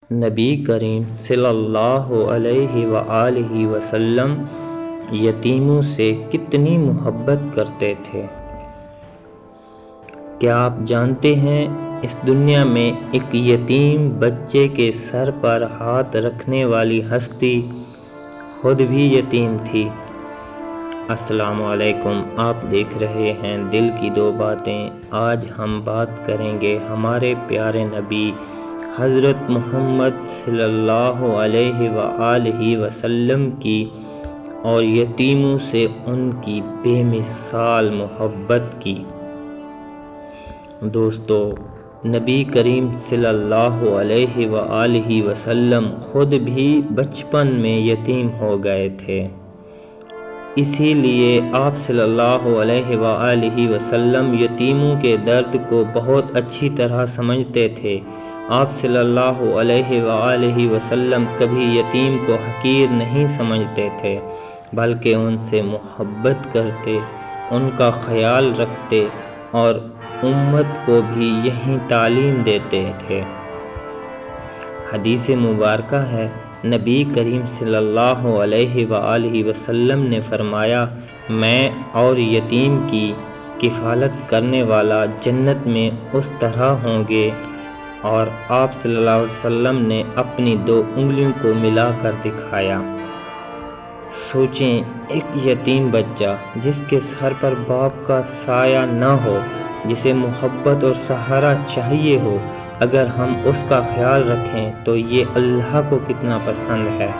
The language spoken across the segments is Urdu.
نبی کریم صلی اللہ علیہ وآلہ وسلم یتیموں سے کتنی محبت کرتے تھے۔ کیا آپ جانتے ہیں اس دنیا میں ایک یتیم بچے کے سر پر ہاتھ رکھنے والی ہستی خود بھی یتیم تھی؟ السلام علیکم، آپ دیکھ رہے ہیں دل کی دو باتیں۔ آج ہم بات کریں گے ہمارے پیارے نبی حضرت محمد صلی اللہ علیہ وآلہ وسلم کی اور یتیموں سے ان کی بے مثال محبت کی۔ دوستو، نبی کریم صلی اللہ علیہ وآلہ وسلم خود بھی بچپن میں یتیم ہو گئے تھے، اسی لیے آپ صلی اللہ علیہ وآلہ وسلم یتیموں کے درد کو بہت اچھی طرح سمجھتے تھے۔ آپ صلی اللہ علیہ وآلہ وسلم کبھی یتیم کو حقیر نہیں سمجھتے تھے، بلکہ ان سے محبت کرتے، ان کا خیال رکھتے اور امت کو بھی یہی تعلیم دیتے تھے۔ حدیث مبارکہ ہے، نبی کریم صلی اللہ علیہ وآلہ وسلم نے فرمایا، میں اور یتیم کی کفالت کرنے والا جنت میں اس طرح ہوں گے، اور آپ صلی اللہ علیہ وسلم نے اپنی 2 انگلیوں کو ملا کر دکھایا۔ سوچیں، ایک یتیم بچہ جس کے سر پر باپ کا سایہ نہ ہو، جسے محبت اور سہارا چاہیے ہو، اگر ہم اس کا خیال رکھیں تو یہ اللہ کو کتنا پسند ہے۔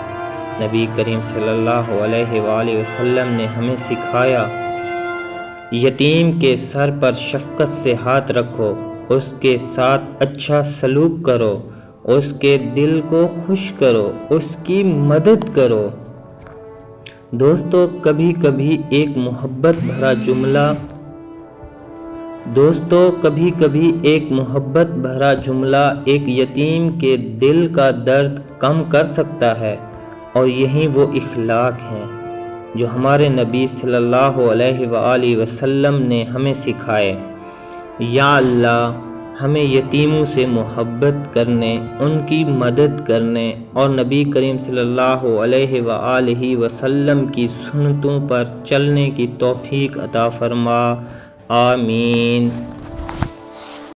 نبی کریم صلی اللہ علیہ وآلہ وسلم نے ہمیں سکھایا، یتیم کے سر پر شفقت سے ہاتھ رکھو، اس کے ساتھ اچھا سلوک کرو، اس کے دل کو خوش کرو، اس کی مدد کرو۔ دوستو، کبھی کبھی ایک محبت بھرا جملہ ایک یتیم کے دل کا درد کم کر سکتا ہے، اور یہی وہ اخلاق ہیں جو ہمارے نبی صلی اللہ علیہ وآلہ وسلم نے ہمیں سکھائے۔ یا اللہ، ہمیں یتیموں سے محبت کرنے، ان کی مدد کرنے اور نبی کریم صلی اللہ علیہ وآلہ وسلم کی سنتوں پر چلنے کی توفیق عطا فرما۔ آمین۔